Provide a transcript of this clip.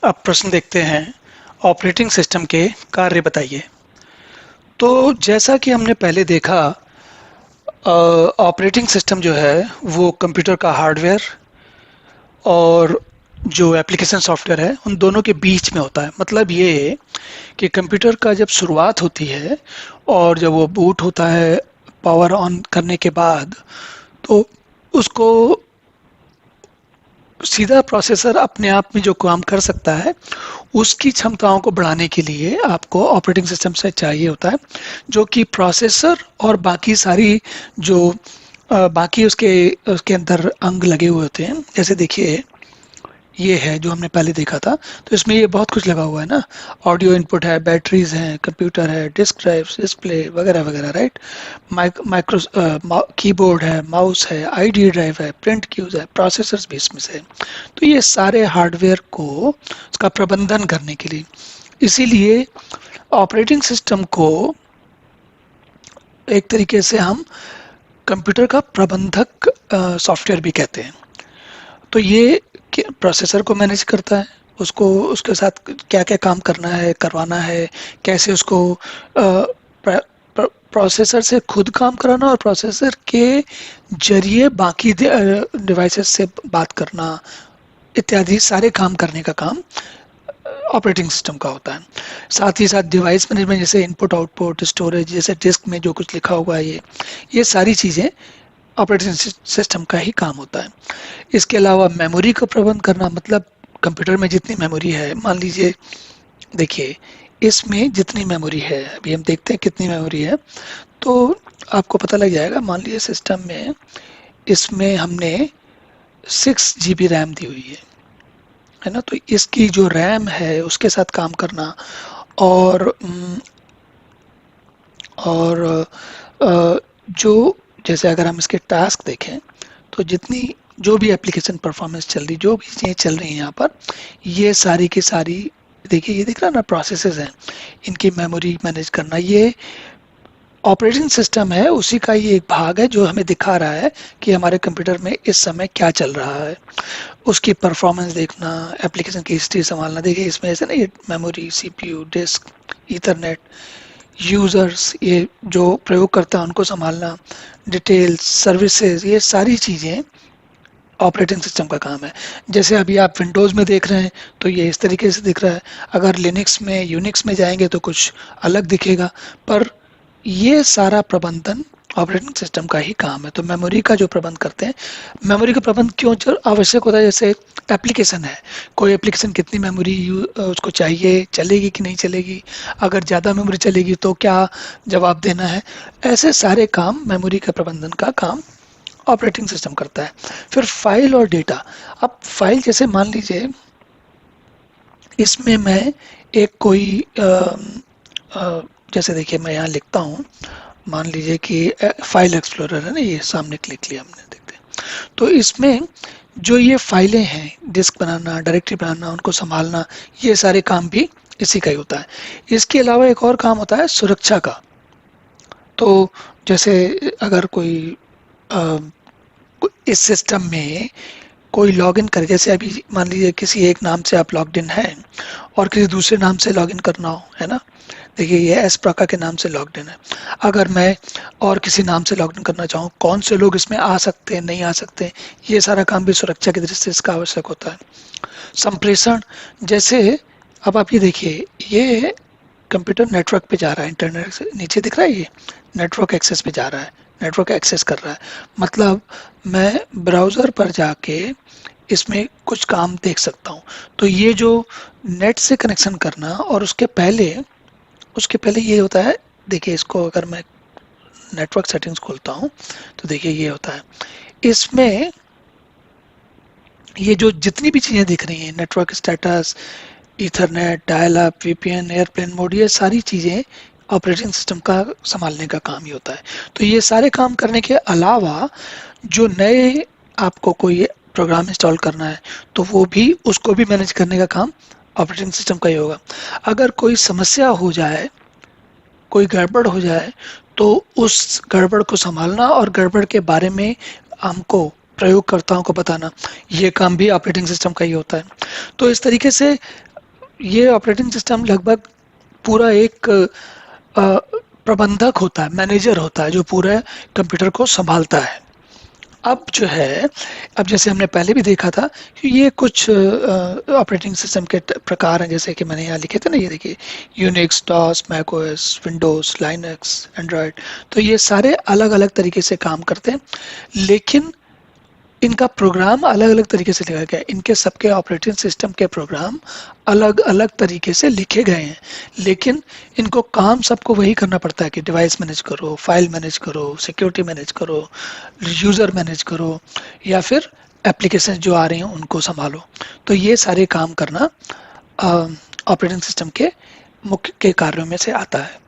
अब प्रश्न देखते हैं। ऑपरेटिंग सिस्टम के कार्य बताइए। तो जैसा कि हमने पहले देखा, ऑपरेटिंग सिस्टम जो है वो कंप्यूटर का हार्डवेयर और जो एप्लीकेशन सॉफ्टवेयर है उन दोनों के बीच में होता है। मतलब ये है कि कंप्यूटर का जब शुरुआत होती है और जब वो बूट होता है पावर ऑन करने के बाद, तो उसको सीधा प्रोसेसर अपने आप में जो काम कर सकता है उसकी क्षमताओं को बढ़ाने के लिए आपको ऑपरेटिंग सिस्टम से चाहिए होता है, जो कि प्रोसेसर और बाकी सारी जो बाकी उसके उसके अंदर अंग लगे हुए होते हैं। जैसे देखिए, ये है जो हमने पहले देखा था, तो इसमें ये बहुत कुछ लगा हुआ है ना। ऑडियो इनपुट है, बैटरीज हैं, कंप्यूटर है, डिस्क ड्राइव, डिस्प्ले वगैरह वगैरह, राइट। माइक्रो कीबोर्ड है, माउस है, आईडी ड्राइव है, प्रिंट क्यूज है, प्रोसेसर्स भी इसमें से। तो ये सारे हार्डवेयर को उसका प्रबंधन करने के लिए, इसीलिए ऑपरेटिंग सिस्टम को एक तरीके से हम कंप्यूटर का प्रबंधक सॉफ्टवेयर भी कहते हैं। तो ये प्रोसेसर को मैनेज करता है, उसको उसके साथ क्या क्या काम करना है, करवाना है, कैसे उसको प्रोसेसर से खुद काम कराना और प्रोसेसर के जरिए बाकी डिवाइसेस से बात करना, इत्यादि सारे काम करने का काम ऑपरेटिंग सिस्टम का होता है। साथ ही साथ डिवाइस मैनेजमेंट, जैसे इनपुट आउटपुट, स्टोरेज, जैसे डिस्क में जो कुछ लिखा हुआ है, ये सारी चीज़ें ऑपरेटिंग सिस्टम का ही काम होता है। इसके अलावा मेमोरी का प्रबंध करना, मतलब कंप्यूटर में जितनी मेमोरी है, मान लीजिए, देखिए इसमें जितनी मेमोरी है, अभी हम देखते हैं कितनी मेमोरी है, तो आपको पता लग जाएगा। मान लीजिए सिस्टम में इसमें हमने 6 GB रैम दी हुई है ना। तो इसकी जो रैम है उसके साथ काम करना और और जो, जैसे अगर हम इसके टास्क देखें, तो जितनी जो भी एप्लीकेशन परफॉर्मेंस चल रही, जो भी चीज़ें चल रही हैं यहाँ पर, ये सारी की सारी, देखिए ये दिख रहा है ना, प्रोसेसेस हैं, इनकी मेमोरी मैनेज करना, ये ऑपरेटिंग सिस्टम है, उसी का ही एक भाग है जो हमें दिखा रहा है कि हमारे कंप्यूटर में इस समय क्या चल रहा है। उसकी परफॉर्मेंस देखना, एप्लीकेशन की हिस्ट्री संभालना। देखिए इसमें ऐसे ना, ये memory, CPU, disk, Ethernet, users, ये जो प्रयोग करता है उनको संभालना, डिटेल्स, सर्विसेज, ये सारी चीज़ें ऑपरेटिंग सिस्टम का काम है। जैसे अभी आप विंडोज़ में देख रहे हैं तो ये इस तरीके से दिख रहा है, अगर लिनक्स में, यूनिक्स में जाएंगे तो कुछ अलग दिखेगा, पर ये सारा प्रबंधन ऑपरेटिंग सिस्टम का ही काम है। तो मेमोरी का जो प्रबंध करते हैं, मेमोरी का प्रबंध क्यों आवश्यक होता है? जैसे एप्लीकेशन है, कोई एप्लीकेशन कितनी मेमोरी उसको चाहिए, चलेगी कि नहीं चलेगी, अगर ज़्यादा मेमोरी चलेगी तो क्या जवाब देना है, ऐसे सारे काम मेमोरी के प्रबंधन का काम ऑपरेटिंग सिस्टम करता है। फिर फाइल और डेटा। अब फाइल, जैसे मान लीजिए इसमें मैं एक कोई जैसे देखिए मैं यहाँ लिखता हूँ, मान लीजिए कि फाइल एक्सप्लोरर है ना, ये सामने क्लिक किया हमने, देखते हैं। तो इसमें जो ये फाइलें हैं, डिस्क बनाना, डायरेक्टरी बनाना, उनको संभालना, ये सारे काम भी इसी का ही होता है। इसके अलावा एक और काम होता है सुरक्षा का। तो जैसे अगर कोई इस सिस्टम में कोई लॉगिन करे, जैसे अभी मान लीजिए किसी एक नाम से आप लॉग्ड इन हैं और किसी दूसरे नाम से लॉगिन करना हो, है ना। देखिए ये एस प्रका के नाम से लॉग्ड इन है, अगर मैं और किसी नाम से लॉगिन करना चाहूँ, कौन से लोग इसमें आ सकते हैं, नहीं आ सकते, ये सारा काम भी सुरक्षा की दृष्टि से इसका आवश्यक होता है। संप्रेषण, जैसे अब आप ये देखिए, ये कंप्यूटर नेटवर्क पे जा रहा है, इंटरनेट से नीचे दिख रहा है, ये नेटवर्क एक्सेस पे जा रहा है, नेटवर्क एक्सेस कर रहा है। मतलब मैं ब्राउज़र पर जाके इसमें कुछ काम देख सकता हूँ। तो ये जो नेट से कनेक्शन करना, और उसके पहले ये होता है, देखिए इसको अगर मैं नेटवर्क सेटिंग्स खोलता हूँ तो देखिए ये होता है, इसमें ये जो जितनी भी चीज़ें दिख रही हैं, network status, Ethernet, dial up, VPN, airplane mode, ये सारी चीज़ें ऑपरेटिंग सिस्टम का संभालने का काम ही होता है। तो ये सारे काम करने के अलावा जो नए आपको कोई प्रोग्राम इंस्टॉल करना है, तो वो भी, उसको भी मैनेज करने का काम ऑपरेटिंग सिस्टम का ही होगा। अगर कोई समस्या हो जाए, कोई गड़बड़ हो जाए, तो उस गड़बड़ को संभालना और गड़बड़ के बारे में हमको, प्रयोगकर्ताओं को बताना, ये काम भी ऑपरेटिंग सिस्टम का ही होता है। तो इस तरीके से ये ऑपरेटिंग सिस्टम लगभग पूरा एक प्रबंधक होता है, मैनेजर होता है, जो पूरे कंप्यूटर को संभालता है। अब जो है, अब जैसे हमने पहले भी देखा था कि ये कुछ ऑपरेटिंग सिस्टम के प्रकार हैं, जैसे कि मैंने यहाँ लिखे थे ना, ये देखिए, Unix, DOS, macOS, Windows, Linux, Android. तो ये सारे अलग अलग तरीके से काम करते हैं, लेकिन इनका प्रोग्राम अलग अलग तरीके से लिखा गया है। इनके सबके ऑपरेटिंग सिस्टम के प्रोग्राम अलग अलग तरीके से लिखे गए हैं, लेकिन इनको काम सबको वही करना पड़ता है कि डिवाइस मैनेज करो, फाइल मैनेज करो, सिक्योरिटी मैनेज करो, यूज़र मैनेज करो, या फिर एप्लीकेशन जो आ रही हैं उनको संभालो। तो ये सारे काम करना ऑपरेटिंग सिस्टम के मुख्य के कार्यों में से आता है।